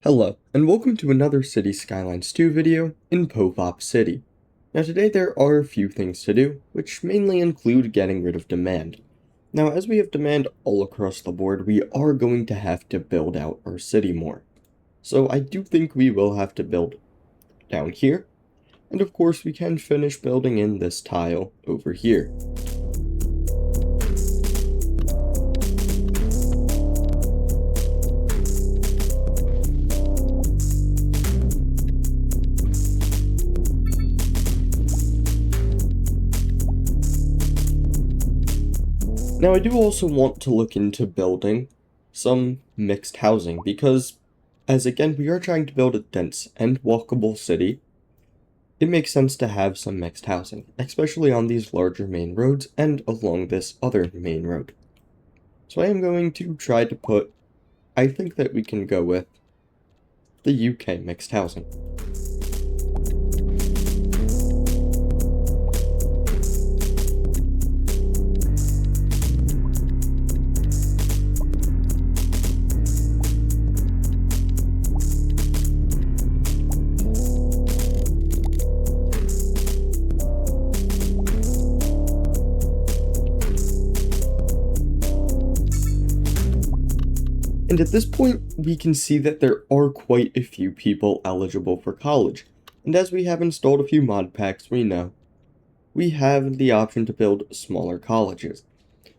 Hello, and welcome to another City Skylines 2 video in Povop City. Now today there are a few things to do, which mainly include getting rid of demand. Now as we have demand all across the board, we are going to have to build out our city more. So I do think we will have to build down here, and of course we can finish building in this tile over here. Now I do also want to look into building some mixed housing because, as again we are trying to build a dense and walkable city, it makes sense to have some mixed housing, especially on these larger main roads and along this other main road. So I am going to try to put, I think that we can go with the UK mixed housing. And at this point, we can see that there are quite a few people eligible for college. And as we have installed a few mod packs, we know we have the option to build smaller colleges.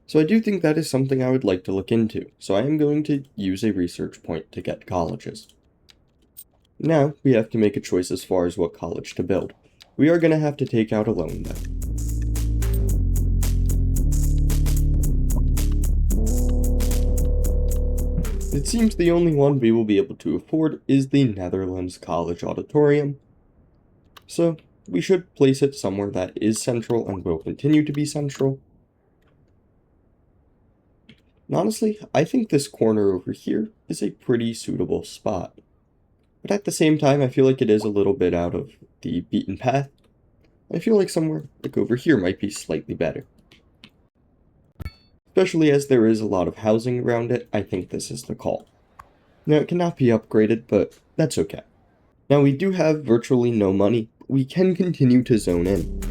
So I do think that is something I would like to look into. So I am going to use a research point to get colleges. Now, we have to make a choice as far as what college to build. We are going to have to take out a loan though. It seems the only one we will be able to afford is the Netherlands College Auditorium. So we should place it somewhere that is central and will continue to be central. And honestly, I think this corner over here is a pretty suitable spot. But at the same time, I feel like it is a little bit out of the beaten path. I feel like somewhere like over here might be slightly better. Especially as there is a lot of housing around it, I think this is the call. Now, it cannot be upgraded, but that's okay. Now, we do have virtually no money. We can continue to zone in.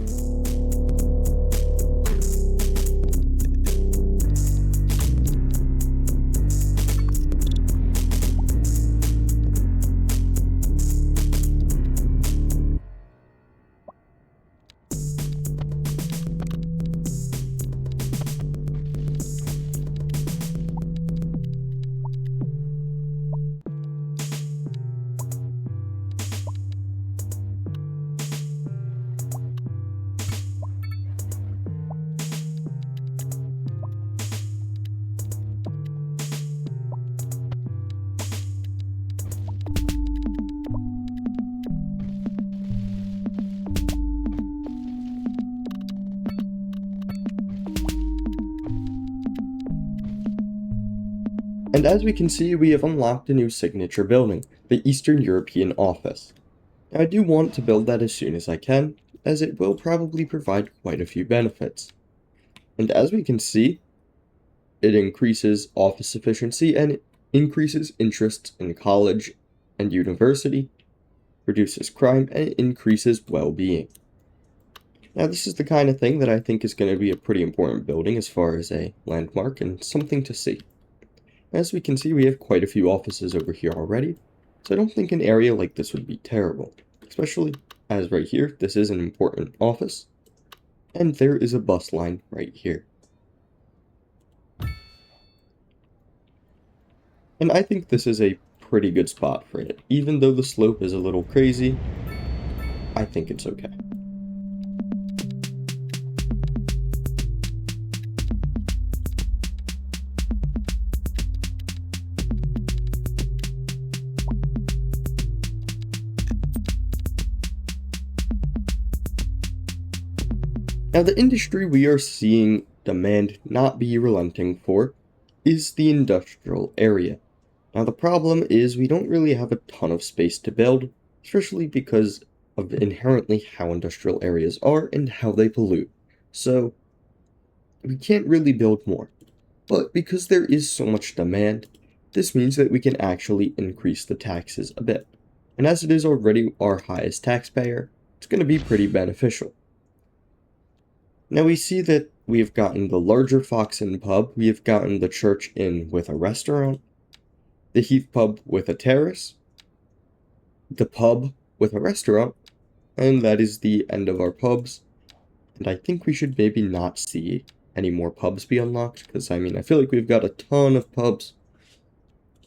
And as we can see, we have unlocked a new signature building, the Eastern European office. Now, I do want to build that as soon as I can, as it will probably provide quite a few benefits. And as we can see, it increases office efficiency and it increases interest in college and university, reduces crime, and it increases well-being. Now, this is the kind of thing that I think is going to be a pretty important building as far as a landmark and something to see. As we can see, we have quite a few offices over here already, so I don't think an area like this would be terrible, especially as right here, this is an important office, and there is a bus line right here. And I think this is a pretty good spot for it. Even though the slope is a little crazy, I think it's okay. Now, the industry we are seeing demand not be relenting for is the industrial area. Now, the problem is we don't really have a ton of space to build, especially because of inherently how industrial areas are and how they pollute. So, we can't really build more. But because there is so much demand, this means that we can actually increase the taxes a bit. And as it is already our highest taxpayer, it's going to be pretty beneficial. Now we see that we have gotten the larger Fox Inn pub, we have gotten the Church Inn with a restaurant, the Heath pub with a terrace, the pub with a restaurant, and that is the end of our pubs. And I think we should maybe not see any more pubs be unlocked, because I feel like we've got a ton of pubs.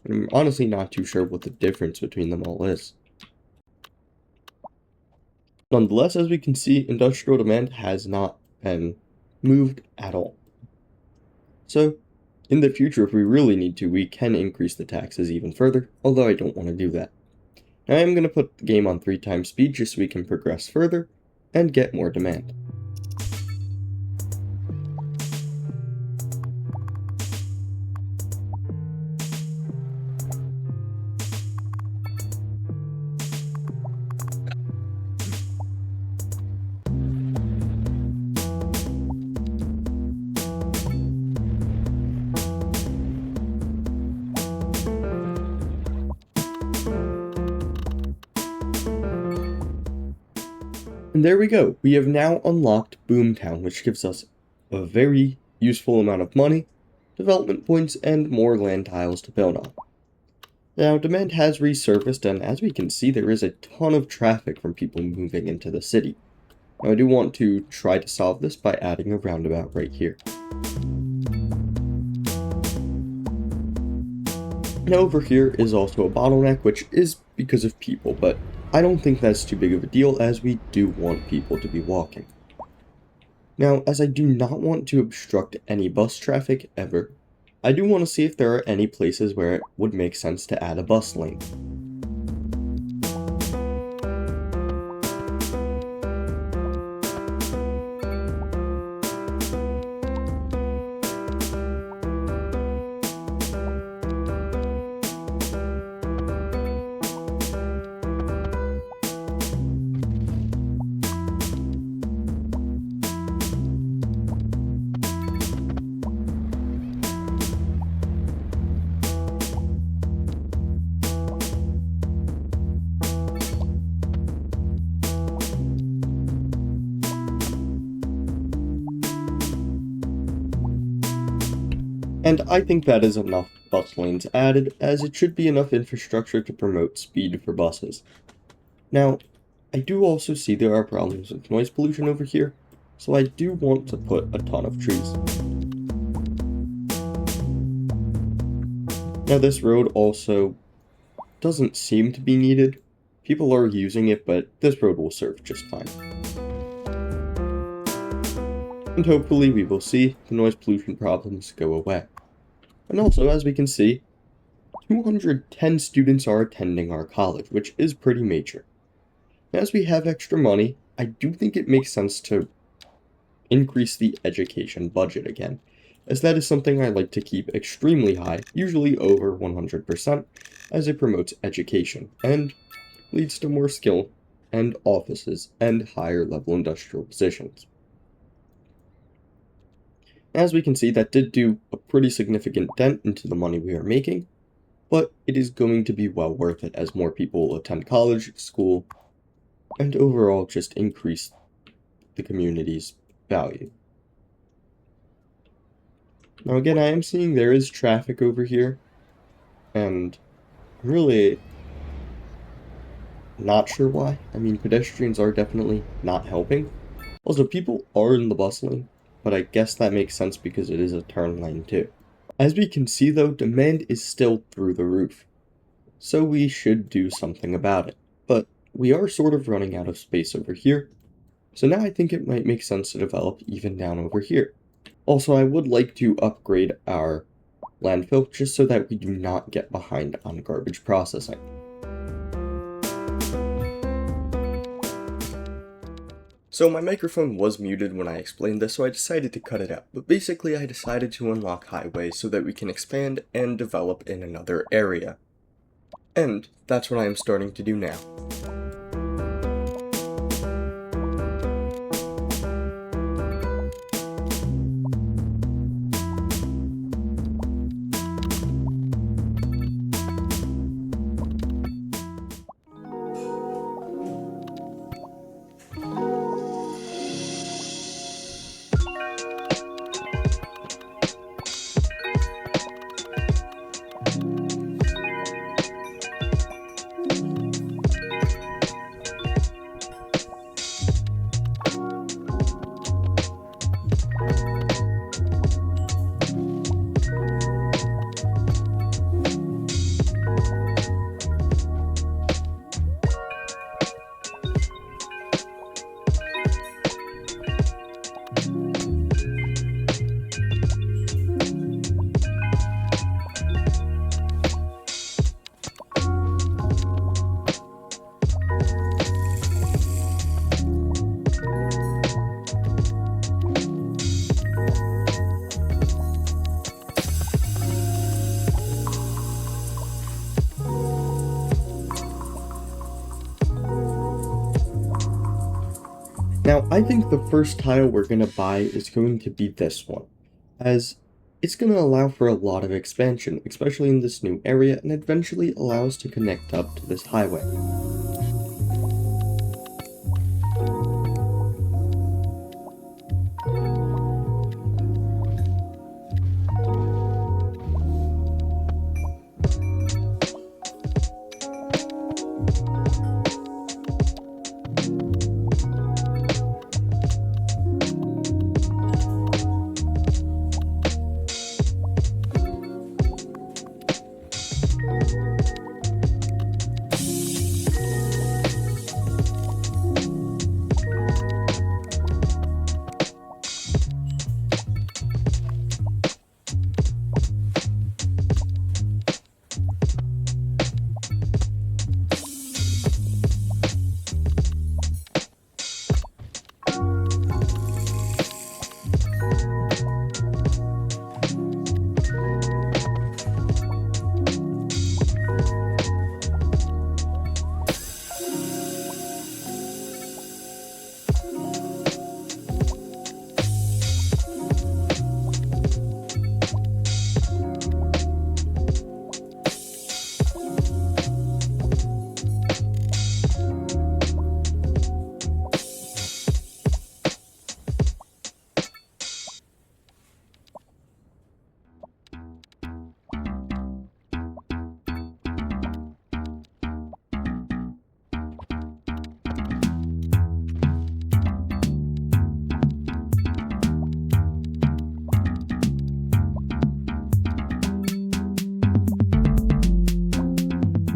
I'm honestly not too sure what the difference between them all is. Nonetheless, as we can see, industrial demand has not been moved at all. So, in the future, if we really need to, we can increase the taxes even further, although I don't want to do that. Now I am going to put the game on 3x speed just so we can progress further and get more demand. And there we go, we have now unlocked Boomtown, which gives us a very useful amount of money, development points, and more land tiles to build on. Now, demand has resurfaced, and as we can see, there is a ton of traffic from people moving into the city. Now, I do want to try to solve this by adding a roundabout right here. Now, over here is also a bottleneck, which is because of people, but I don't think that's too big of a deal, as we do want people to be walking. Now, as I do not want to obstruct any bus traffic ever, I do want to see if there are any places where it would make sense to add a bus lane. And I think that is enough bus lanes added, as it should be enough infrastructure to promote speed for buses. Now, I do also see there are problems with noise pollution over here, so I do want to put a ton of trees. Now this road also doesn't seem to be needed. People are using it, but this road will serve just fine. And hopefully we will see the noise pollution problems go away. And also, as we can see, 210 students are attending our college, which is pretty major. As we have extra money, I do think it makes sense to increase the education budget again, as that is something I like to keep extremely high, usually over 100%, as it promotes education and leads to more skill and offices and higher level industrial positions. As we can see, that did do a pretty significant dent into the money we are making, but it is going to be well worth it as more people will attend college, school, and overall just increase the community's value. Now again, I am seeing there is traffic over here, and I'm really not sure why. Pedestrians are definitely not helping. Also, people are in the bus lane, but I guess that makes sense because it is a turn lane too. As we can see though, demand is still through the roof, so we should do something about it. But we are sort of running out of space over here, so now I think it might make sense to develop even down over here. Also, I would like to upgrade our landfill just so that we do not get behind on garbage processing. So my microphone was muted when I explained this, so I decided to cut it out. But basically I decided to unlock highways so that we can expand and develop in another area. And that's what I am starting to do now. Now, I think the first tile we're going to buy is going to be this one, as it's going to allow for a lot of expansion, especially in this new area, and eventually allow us to connect up to this highway.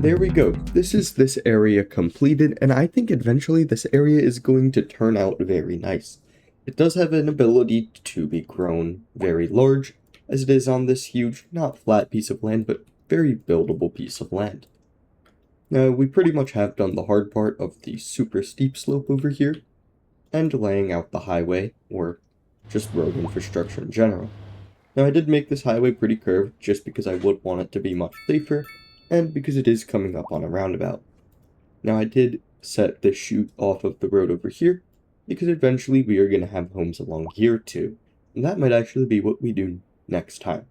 There we go. This is this area completed, and I think eventually this area is going to turn out very nice. It does have an ability to be grown very large, as it is on this huge, not flat piece of land, but very buildable piece of land. Now, we pretty much have done the hard part of the super steep slope over here, and laying out the highway, or just road infrastructure in general. Now, I did make this highway pretty curved just because I would want it to be much safer, and because it is coming up on a roundabout. Now, I did set this chute off of the road over here, because eventually we are going to have homes along here too, and that might actually be what we do next time.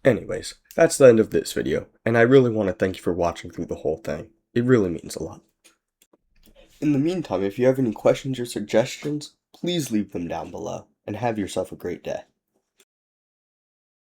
Anyways, that's the end of this video, and I really want to thank you for watching through the whole thing. It really means a lot. In the meantime, if you have any questions or suggestions, please leave them down below, and have yourself a great day.